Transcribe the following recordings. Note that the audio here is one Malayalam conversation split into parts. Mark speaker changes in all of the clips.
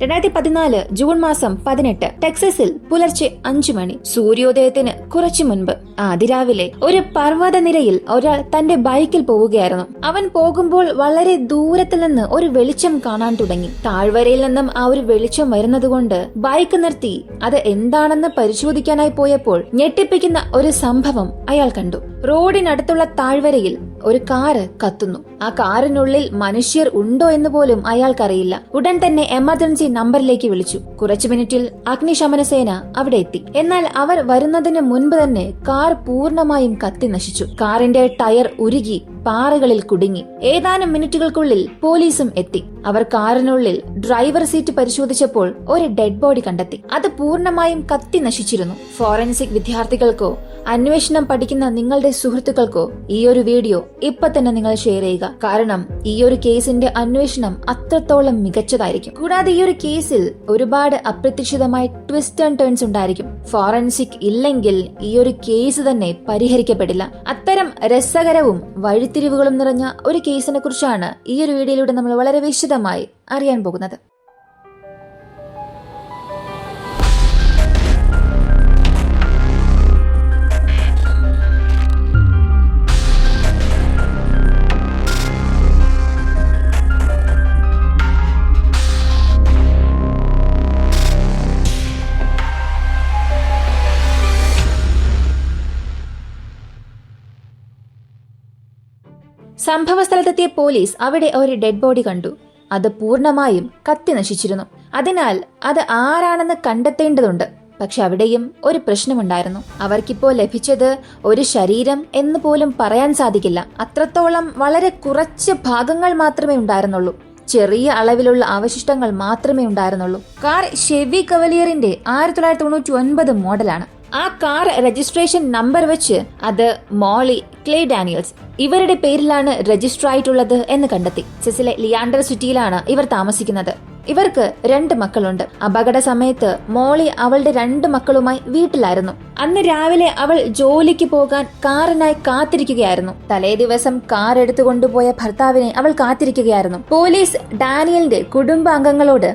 Speaker 1: 2014 ജൂൺ മാസം 18 ടെക്സസിൽ പുലർച്ചെ 5 മണി. സൂര്യോദയത്തിന് കുറച്ചു മുൻപ് അതിരാവിലെ ഒരു പർവ്വതനിരയിൽ ഒരാൾ തന്റെ ബൈക്കിൽ പോവുകയായിരുന്നു. അവൻ പോകുമ്പോൾ വളരെ ദൂരത്തിൽ നിന്ന് ഒരു വെളിച്ചം കാണാൻ തുടങ്ങി. താഴ്വരയിൽ നിന്നും ആ ഒരു വെളിച്ചം വരുന്നതുകൊണ്ട് ബൈക്ക് നിർത്തി അത് എന്താണെന്ന് പരിശോധിക്കാനായി പോയപ്പോൾ ഞെട്ടിപ്പിക്കുന്ന ഒരു സംഭവം അയാൾ കണ്ടു. റോഡിനടുത്തുള്ള താഴ്വരയിൽ ഒരു കാറ് കത്തുന്നു. ആ കാറിനുള്ളിൽ മനുഷ്യർ ഉണ്ടോ എന്ന് പോലും അയാൾക്കറിയില്ല. ഉടൻ തന്നെ എമർജൻസി നമ്പറിലേക്ക് വിളിച്ചു. കുറച്ചു മിനിറ്റിൽ അഗ്നിശമന സേന അവിടെ എത്തി. എന്നാൽ അവർ വരുന്നതിന് മുൻപ് തന്നെ കാർ പൂർണ്ണമായും കത്തി നശിച്ചു. കാറിന്റെ ടയർ ഉരുകി പാറകളിൽ കുടുങ്ങി. ഏതാനും മിനിറ്റുകൾക്കുള്ളിൽ പോലീസും എത്തി. അവർ കാറിനുള്ളിൽ ഡ്രൈവർ സീറ്റ് പരിശോധിച്ചപ്പോൾ ഒരു ഡെഡ് ബോഡി കണ്ടെത്തി. അത് പൂർണ്ണമായും കത്തി നശിച്ചിരുന്നു. ഫോറൻസിക് വിദ്യാർത്ഥികൾക്കോ അന്വേഷണം പഠിക്കുന്ന നിങ്ങളുടെ സുഹൃത്തുക്കൾക്കോ ഈ ഒരു വീഡിയോ ഇപ്പൊ തന്നെ നിങ്ങൾ ഷെയർ ചെയ്യുക. കാരണം ഈ ഒരു കേസിന്റെ അന്വേഷണം അത്രത്തോളം മികച്ചതായിരിക്കും. കൂടാതെ ഈ ഒരു കേസിൽ ഒരുപാട് അപ്രതീക്ഷിതമായ ട്വിസ്റ്റ് ആൻഡ് ടേൺസ് ഉണ്ടായിരിക്കും. ഫോറൻസിക് ഇല്ലെങ്കിൽ ഈ ഒരു കേസ് തന്നെ പരിഹരിക്കപ്പെടില്ല. അത്തരം രസകരവും വഴിത്തിരിവുകളും നിറഞ്ഞ ഒരു കേസിനെ കുറിച്ചാണ് ഈ ഒരു വീഡിയോയിലൂടെ നമ്മൾ വളരെ വിശദമായി അറിയാൻ പോകുന്നത്. സംഭവസ്ഥലത്തെത്തിയ പോലീസ് അവിടെ ഒരു ഡെഡ് ബോഡി കണ്ടു. അത് പൂർണ്ണമായും കത്തി നശിച്ചിരുന്നു. അതിനാൽ അത് ആരാണെന്ന് കണ്ടെത്തേണ്ടതുണ്ട്. പക്ഷെ അവിടെയും ഒരു പ്രശ്നമുണ്ടായിരുന്നു. അവർക്കിപ്പോ ലഭിച്ചത് ഒരു ശരീരം എന്ന് പോലും പറയാൻ സാധിക്കില്ല. അത്രത്തോളം വളരെ കുറച്ച് ഭാഗങ്ങൾ മാത്രമേ ഉണ്ടായിരുന്നുള്ളൂ. ചെറിയ അളവിലുള്ള അവശിഷ്ടങ്ങൾ മാത്രമേ ഉണ്ടായിരുന്നുള്ളൂ. കാർ ഷെവി കവലിയറിന്റെ 1999 മോഡലാണ്. ആ കാർ രജിസ്ട്രേഷൻ നമ്പർ വെച്ച് അത് മോളി ക്ലേ ഡാനിയൽസ് ഇവരുടെ പേരിലാണ് രജിസ്റ്റർ ആയിട്ടുള്ളത് എന്ന് കണ്ടെത്തി. സെസിലെ ലിയാണ്ടർ സിറ്റിയിലാണ് ഇവർ താമസിക്കുന്നത്. ഇവർക്ക് 2 മക്കളുണ്ട്. അപകട സമയത്ത് മോളി അവളുടെ 2 മക്കളുമായി വീട്ടിലായിരുന്നു. അന്ന് രാവിലെ അവൾ ജോലിക്ക് പോകാൻ കാറിനായി കാത്തിരിക്കുകയായിരുന്നു. തലേ ദിവസം കാർ എടുത്തുകൊണ്ടുപോയ ഭർത്താവിനെ അവൾ കാത്തിരിക്കുകയായിരുന്നു. പോലീസ് ഡാനിയലിന്റെ കുടുംബാംഗങ്ങളോട്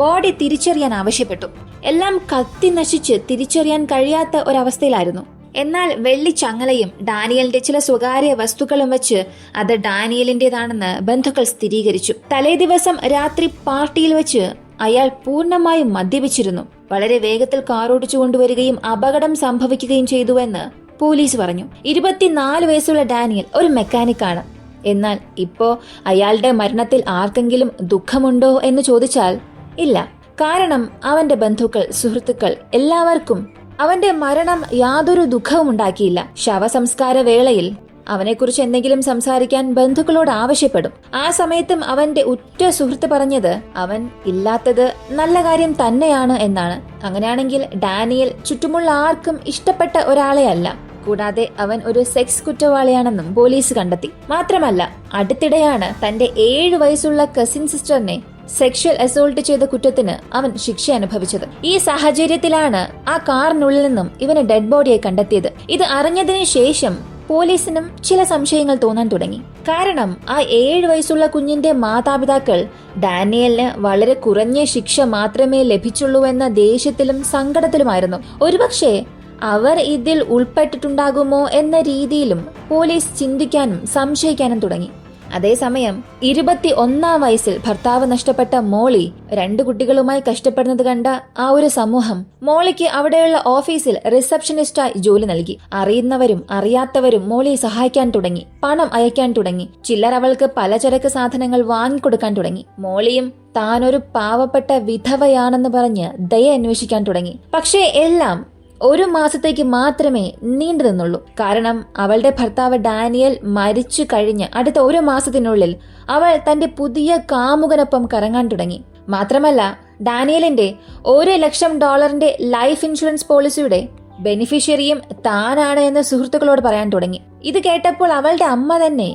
Speaker 1: ബോഡി തിരിച്ചറിയാൻ ആവശ്യപ്പെട്ടു. എല്ലാം കത്തി നശിച്ച് തിരിച്ചറിയാൻ കഴിയാത്ത ഒരവസ്ഥയിലായിരുന്നു. എന്നാൽ വെള്ളി ചങ്ങലയും ഡാനിയലിന്റെ ചില സ്വകാര്യ വസ്തുക്കളും വെച്ച് അത് ഡാനിയലിന്റേതാണെന്ന് ബന്ധുക്കൾ സ്ഥിരീകരിച്ചു. തലേ ദിവസം രാത്രി പാർട്ടിയിൽ വെച്ച് അയാൾ പൂർണ്ണമായും മദ്യപിച്ചിരുന്നു. വളരെ വേഗത്തിൽ കാർ ഓടിച്ചു കൊണ്ടുവരികയും അപകടം സംഭവിക്കുകയും ചെയ്തുവെന്ന് പോലീസ് പറഞ്ഞു. 24 വയസ്സുള്ള ഡാനിയൽ ഒരു മെക്കാനിക്കാണ്. എന്നാൽ ഇപ്പോ അയാളുടെ മരണത്തിൽ ആർക്കെങ്കിലും ദുഃഖമുണ്ടോ എന്ന് ചോദിച്ചാൽ ഇല്ല. കാരണം അവന്റെ ബന്ധുക്കൾ, സുഹൃത്തുക്കൾ എല്ലാവർക്കും അവന്റെ മരണം യാതൊരു ദുഃഖവും ഉണ്ടാക്കിയില്ല. ശവസംസ്കാര വേളയിൽ അവനെക്കുറിച്ച് എന്തെങ്കിലും സംസാരിക്കാൻ ബന്ധുക്കളോട് ആവശ്യപ്പെടും. ആ സമയത്തും അവന്റെ ഉറ്റ സുഹൃത്ത് പറഞ്ഞത് അവൻ ഇല്ലാത്തത് നല്ല കാര്യം തന്നെയാണ് എന്നാണ്. അങ്ങനെയാണെങ്കിൽ ഡാനിയൽ ചുറ്റുമുള്ള ആർക്കും ഇഷ്ടപ്പെട്ട ഒരാളെ അല്ല. കൂടാതെ അവൻ ഒരു സെക്സ് കുറ്റവാളിയാണെന്നും പോലീസ് കണ്ടെത്തി. മാത്രമല്ല അടുത്തിടെയാണ് തന്റെ 7 വയസ്സുള്ള കസിൻ സിസ്റ്ററിനെ സെക്ഷൽ അസോൾട്ട് ചെയ്ത കുറ്റത്തിന് അവൻ ശിക്ഷ അനുഭവിച്ചത്. ഈ സാഹചര്യത്തിലാണ് ആ കാറിനുള്ളിൽ നിന്നും ഇവന് ഡെഡ് ബോഡിയായി കണ്ടെത്തിയത്. ഇത് അറിഞ്ഞതിന് ശേഷം പോലീസിനും ചില സംശയങ്ങൾ തോന്നാൻ തുടങ്ങി. കാരണം ആ 7 വയസ്സുള്ള കുഞ്ഞിന്റെ മാതാപിതാക്കൾ ഡാനിയലിന് വളരെ കുറഞ്ഞ ശിക്ഷ മാത്രമേ ലഭിച്ചുള്ളൂവെന്ന ദേഷ്യത്തിലും സങ്കടത്തിലുമായിരുന്നു. ഒരുപക്ഷെ അവർ ഇതിൽ ഉൾപ്പെട്ടിട്ടുണ്ടാകുമോ എന്ന രീതിയിലും പോലീസ് ചിന്തിക്കാനും സംശയിക്കാനും തുടങ്ങി. അതേസമയം 21-ാം വയസ്സിൽ ഭർത്താവ് നഷ്ടപ്പെട്ട മോളി 2 കുട്ടികളുമായി കഷ്ടപ്പെടുന്നത് കണ്ട ആ ഒരു സമൂഹം മോളിക്ക് അവിടെയുള്ള ഓഫീസിൽ റിസപ്ഷനിസ്റ്റായി ജോലി നൽകി. അറിയുന്നവരും അറിയാത്തവരും മോളിയെ സഹായിക്കാൻ തുടങ്ങി. പണം അയക്കാൻ തുടങ്ങി. ചിലർ അവൾക്ക് പലചരക്ക് സാധനങ്ങൾ വാങ്ങിക്കൊടുക്കാൻ തുടങ്ങി. മോളിയും താനൊരു പാവപ്പെട്ട വിധവയാണെന്ന് പറഞ്ഞ് ദയ അന്വേഷിക്കാൻ തുടങ്ങി. പക്ഷേ എല്ലാം 1 മാസത്തേക്ക് മാത്രമേ നീണ്ടു നിന്നുള്ളൂ. കാരണം അവളുടെ ഭർത്താവ് ഡാനിയൽ മരിച്ചു കഴിഞ്ഞ് അടുത്ത 1 മാസത്തിനുള്ളിൽ അവൾ തന്റെ പുതിയ കാമുകനൊപ്പം കറങ്ങാൻ തുടങ്ങി. മാത്രമല്ല ഡാനിയലിന്റെ $1 ലക്ഷം ലൈഫ് ഇൻഷുറൻസ് പോളിസിയുടെ ബെനിഫിഷ്യറിയും താനാണ് എന്ന് സുഹൃത്തുക്കളോട് പറയാൻ തുടങ്ങി. ഇത് കേട്ടപ്പോൾ അവളുടെ അമ്മ തന്നെ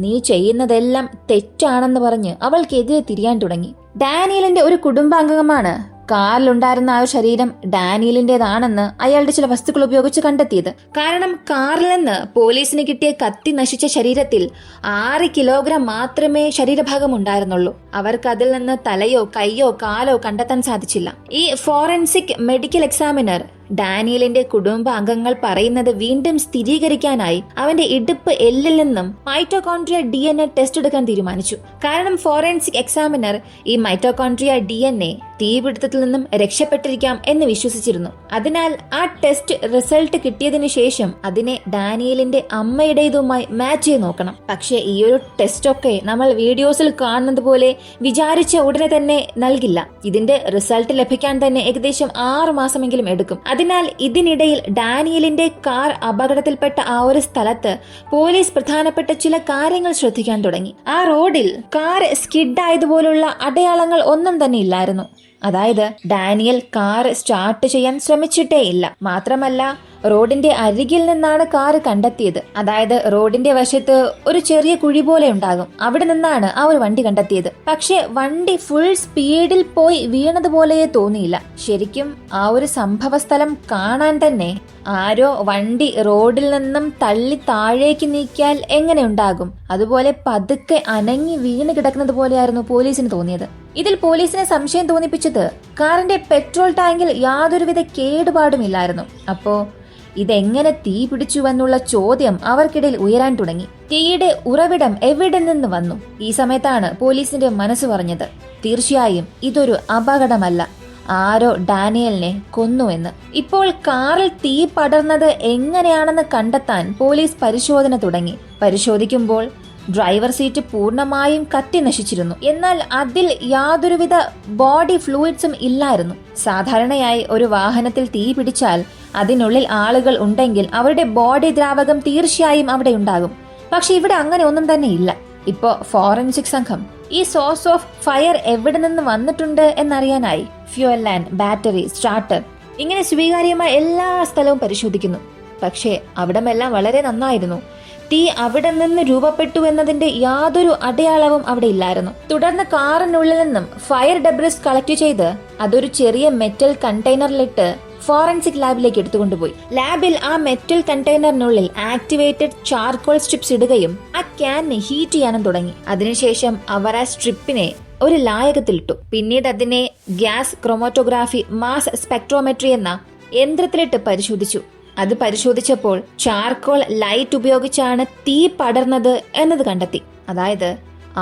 Speaker 1: നീ ചെയ്യുന്നതെല്ലാം തെറ്റാണെന്ന് പറഞ്ഞ് അവൾക്കെതിരെ തിരിയാൻ തുടങ്ങി. ഡാനിയലിന്റെ ഒരു കുടുംബാംഗമാണ് കാറിലുണ്ടായിരുന്ന ആ ഒരു ശരീരം ഡാനിയലിന്റേതാണെന്ന് അയാളുടെ ചില വസ്തുക്കൾ ഉപയോഗിച്ച് കണ്ടെത്തിയത്. കാരണം കാറിൽ നിന്ന് പോലീസിന് കിട്ടിയ കത്തി നശിച്ച ശരീരത്തിൽ 6 കിലോഗ്രാം മാത്രമേ ശരീരഭാഗം ഉണ്ടായിരുന്നുള്ളൂ. അവർക്ക് അതിൽ നിന്ന് തലയോ കൈയോ കാലോ കണ്ടെത്താൻ സാധിച്ചില്ല. ഈ ഫോറൻസിക് മെഡിക്കൽ എക്സാമിനർ ഡാനിയലിന്റെ കുടുംബ അംഗങ്ങൾ പറയുന്നത് വീണ്ടും സ്ഥിരീകരിക്കാനായി അവന്റെ ഇടുപ്പ് എല്ലിൽ നിന്നും മൈറ്റോകോൺട്രിയ DNA ടെസ്റ്റ് എടുക്കാൻ തീരുമാനിച്ചു. കാരണം ഫോറൻസിക് എക്സാമിനർ ഈ മൈറ്റോകോൺട്രിയ DNA തീപിടുത്തത്തിൽ നിന്നും രക്ഷപ്പെട്ടിരിക്കാം എന്ന് വിശ്വസിച്ചിരുന്നു. അതിനാൽ ആ ടെസ്റ്റ് റിസൾട്ട് കിട്ടിയതിനു ശേഷം അതിനെ ഡാനിയലിന്റെ അമ്മയുടേതുമായി മാച്ച് ചെയ്ത് നോക്കണം. പക്ഷേ ഈ ഒരു ടെസ്റ്റ് ഒക്കെ നമ്മൾ വീഡിയോസിൽ കാണുന്നത് പോലെ വിചാരിച്ച ഉടനെ തന്നെ നൽകില്ല. ഇതിന്റെ റിസൾട്ട് ലഭിക്കാൻ തന്നെ ഏകദേശം 6 മാസമെങ്കിലും എടുക്കും. അതിനാൽ ഇതിനിടയിൽ ഡാനിയലിന്റെ കാർ അപകടത്തിൽപ്പെട്ട ആ ഒരു സ്ഥലത്ത് പോലീസ് പ്രധാനപ്പെട്ട ചില കാര്യങ്ങൾ ശ്രദ്ധിക്കാൻ തുടങ്ങി. ആ റോഡിൽ കാർ സ്കിഡ് ആയതുപോലുള്ള അടയാളങ്ങൾ ഒന്നും തന്നെ ഇല്ലായിരുന്നു. അതായത് ഡാനിയൽ കാർ സ്റ്റാർട്ട് ചെയ്യാൻ ശ്രമിച്ചിട്ടേ ഇല്ല. മാത്രമല്ല റോഡിന്റെ അരികിൽ നിന്നാണ് കാർ കണ്ടെത്തിയത്. അതായത് റോഡിന്റെ വശത്ത് ഒരു ചെറിയ കുഴി പോലെ ഉണ്ടാകും, അവിടെ നിന്നാണ് ആ ഒരു വണ്ടി കണ്ടെത്തിയത്. പക്ഷെ വണ്ടി ഫുൾ സ്പീഡിൽ പോയി വീണതുപോലെയേ തോന്നിയില്ല. ശരിക്കും ആ ഒരു സംഭവ സ്ഥലം കാണാൻ തന്നെ ആരോ വണ്ടി റോഡിൽ നിന്നും തള്ളി താഴേക്ക് നീക്കിയാൽ എങ്ങനെ ഉണ്ടാകും, അതുപോലെ പതുക്കെ അനങ്ങി വീണ് കിടക്കുന്നത് പോലെയായിരുന്നു പോലീസിന് തോന്നിയത്. ഇതിൽ പോലീസിനെ സംശയം തോന്നിപ്പിച്ചത് കാറിന്റെ പെട്രോൾ ടാങ്കിൽ യാതൊരുവിധ കേടുപാടുമില്ലായിരുന്നു. അപ്പോ ഇതെങ്ങനെ തീ പിടിച്ചുവെന്നുള്ള ചോദ്യം അവർക്കിടയിൽ ഉയരാൻ തുടങ്ങി. തീയുടെ ഉറവിടം എവിടെ നിന്ന് വന്നു? ഈ സമയത്താണ് പോലീസിന്റെ മനസ്സ് പറഞ്ഞത്, തീർച്ചയായും ഇതൊരു അപകടമല്ല, ആരോ ഡാനിയലിനെ കൊന്നുവെന്ന്. ഇപ്പോൾ കാറിൽ തീ പടർന്നത് എങ്ങനെയാണെന്ന് കണ്ടെത്താൻ പോലീസ് പരിശോധന തുടങ്ങി. പരിശോധിക്കുമ്പോൾ ഡ്രൈവർ സീറ്റ് പൂർണ്ണമായും കത്തി നശിച്ചിരുന്നു. എന്നാൽ അതിൽ യാതൊരുവിധ ബോഡി ഫ്ലൂയിഡ്സും ഇല്ലായിരുന്നു. സാധാരണയായി ഒരു വാഹനത്തിൽ തീ പിടിച്ചാൽ അതിനുള്ളിൽ ആളുകൾ ഉണ്ടെങ്കിൽ അവരുടെ ബോഡി ദ്രാവകം തീർച്ചയായും അവിടെ ഉണ്ടാകും. പക്ഷെ ഇവിടെ അങ്ങനെ ഒന്നും തന്നെ ഇല്ല. ഇപ്പോ ഫോറൻസിക് സംഘം ഈ സോഴ്സ് ഓഫ് ഫയർ എവിടെ നിന്ന് വന്നിട്ടുണ്ട് എന്നറിയാനായി ഫ്യൂവൽ ആൻഡ് ബാറ്ററി, സ്റ്റാർട്ടർ, ഇങ്ങനെ സ്വീകാര്യമായ എല്ലാ സ്ഥലവും പരിശോധിക്കുന്നു. പക്ഷേ അവിടമെല്ലാം വളരെ നന്നായിരുന്നു. തീ അവിടെ നിന്ന് രൂപപ്പെട്ടു എന്നതിന്റെ യാതൊരു അടയാളവും അവിടെ ഇല്ലായിരുന്നു. തുടർന്ന് കാറിനുള്ളിൽ നിന്നും ഫയർ ഡെബ്രിസ് കളക്ട് ചെയ്ത് അതൊരു ചെറിയ മെറ്റൽ കണ്ടെയ്നറിലിട്ട് ഫോറൻസിക് ലാബിലേക്ക് എടുത്തുകൊണ്ടുപോയി. ലാബിൽ ആ മെറ്റൽ കണ്ടെയ്നറിനുള്ളിൽ ആക്ടിവേറ്റഡ് ചാർക്കോൾ സ്ട്രിപ്സ് ഇടുകയും ആ ക്യാനിനെ ഹീറ്റ് ചെയ്യാനും തുടങ്ങി. അതിനുശേഷം അവർ ആ സ്ട്രിപ്പിനെ ഒരു ലായകത്തിലിട്ടു. പിന്നീട് അതിനെ ഗ്യാസ് ക്രോമറ്റോഗ്രാഫി മാസ് സ്പെക്ട്രോമെട്രി എന്ന യന്ത്രത്തിലിട്ട് പരിശോധിച്ചു. അത് പരിശോധിച്ചപ്പോൾ ചാർക്കോൾ ലൈറ്റ് ഉപയോഗിച്ചാണ് തീ പടർന്നത് എന്നത് കണ്ടെത്തി. അതായത്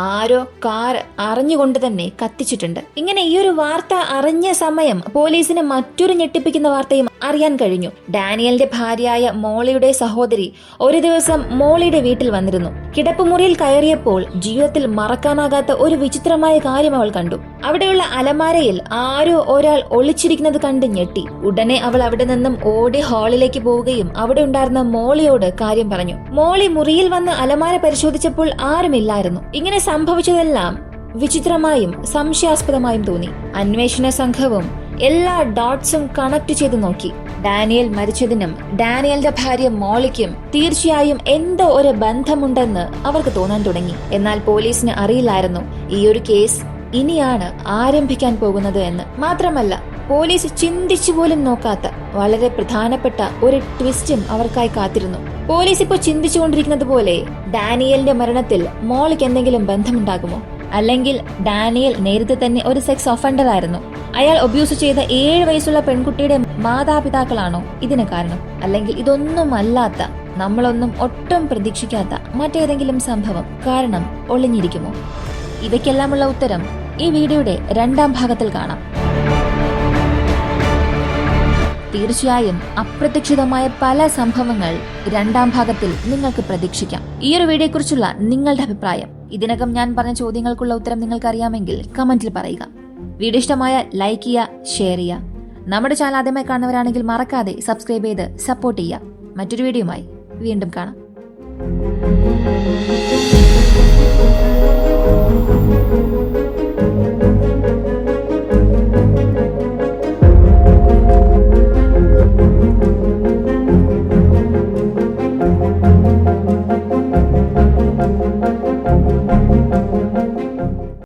Speaker 1: ആരോ കാർ അറിഞ്ഞുകൊണ്ട് തന്നെ കത്തിച്ചിട്ടുണ്ട്. ഇങ്ങനെ ഈ ഒരു വാർത്ത അറിഞ്ഞ സമയം പോലീസിന് മറ്റൊരു ഞെട്ടിപ്പിക്കുന്ന വാർത്തയും അറിയാൻ കഴിഞ്ഞു. ഡാനിയലിന്റെ ഭാര്യയായ മോളിയുടെ സഹോദരി ഒരു ദിവസം മോളിയുടെ വീട്ടിൽ വന്നിരുന്നു. കിടപ്പുമുറിയിൽ കയറിയപ്പോൾ ജീവിതത്തിൽ മറക്കാനാകാത്ത ഒരു വിചിത്രമായ കാര്യം അവൾ കണ്ടു. അവിടെയുള്ള അലമാരയിൽ ആരോ ഒരാൾ ഒളിച്ചിരിക്കുന്നത് കണ്ട് ഞെട്ടി. ഉടനെ അവൾ അവിടെ നിന്നും ഓടി ഹാളിലേക്ക് പോവുകയും അവിടെ ഉണ്ടായിരുന്ന മോളിയോട് കാര്യം പറഞ്ഞു. മോളി മുറിയിൽ വന്ന് അലമാര പരിശോധിച്ചപ്പോൾ ആരുമില്ലായിരുന്നു. ഇങ്ങനെ സംഭവിച്ചതെല്ലാം വിചിത്രമായും സംശയാസ്പദമായും തോന്നി. അന്വേഷണ സംഘവും എല്ലാ ഡോട്ട്സും കണക്ട് ചെയ്ത് നോക്കി. ഡാനിയൽ മരിച്ചതിനും ഡാനിയലിന്റെ ഭാര്യ മോളിക്കും തീർച്ചയായും എന്തോ ഒരു ബന്ധമുണ്ടെന്ന് അവർക്ക് തോന്നാൻ തുടങ്ങി. എന്നാൽ പോലീസിന് അറിയില്ലായിരുന്നു ഈ ഒരു കേസ് ഇനിയാണ് ആരംഭിക്കാൻ പോകുന്നത് എന്ന്. മാത്രമല്ല പോലീസ് ചിന്തിച്ചു പോലും നോക്കാത്ത വളരെ പ്രധാനപ്പെട്ട ഒരു ട്വിസ്റ്റും അവർക്കായി കാത്തിരുന്നു. പോലീസ് ഇപ്പോൾ ചിന്തിച്ചുകൊണ്ടിരിക്കുന്നത് പോലെ ഡാനിയലിന്റെ മരണത്തിൽ മോളിക്ക് എന്തെങ്കിലും ബന്ധമുണ്ടാകുമോ? അല്ലെങ്കിൽ ഡാനിയൽ നേരത്തെ തന്നെ ഒരു സെക്സ് ഒഫൻഡർ ആയിരുന്നു? അയാൾ അബ്യൂസ് ചെയ്ത 7 വയസ്സുള്ള പെൺകുട്ടിയുടെ മാതാപിതാക്കളാണോ ഇതിന് കാരണം? അല്ലെങ്കിൽ ഇതൊന്നും അല്ലാത്ത, നമ്മളൊന്നും ഒട്ടും പ്രതീക്ഷിക്കാത്ത മറ്റേതെങ്കിലും സംഭവം കാരണം ഒളിഞ്ഞിരിക്കുമോ? ഇവയ്ക്കെല്ലാമുള്ള ഉത്തരം ഈ വീഡിയോയുടെ 2ാം ഭാഗത്തിൽ കാണാം. തീർച്ചയായും അപ്രതീക്ഷിതമായ പല സംഭവങ്ങൾ 2ാം ഭാഗത്തിൽ നിങ്ങൾക്ക് പ്രതീക്ഷിക്കാം. ഈ ഒരു വീഡിയോയെക്കുറിച്ചുള്ള നിങ്ങളുടെ അഭിപ്രായം, ഇതിനകം ഞാൻ പറഞ്ഞ ചോദ്യങ്ങൾക്കുള്ള ഉത്തരം നിങ്ങൾക്ക് അറിയാമെങ്കിൽ കമന്റിൽ പറയുക. വീഡിയോ ഇഷ്ടമായ ലൈക്ക് ചെയ്യുക, ഷെയർ ചെയ്യുക. നമ്മുടെ ചാനൽ ആദ്യമായി കാണുന്നവരാണെങ്കിൽ മറക്കാതെ സബ്സ്ക്രൈബ് ചെയ്ത് സപ്പോർട്ട് ചെയ്യുക. മറ്റൊരു വീഡിയോയുമായി വീണ്ടും കാണാം.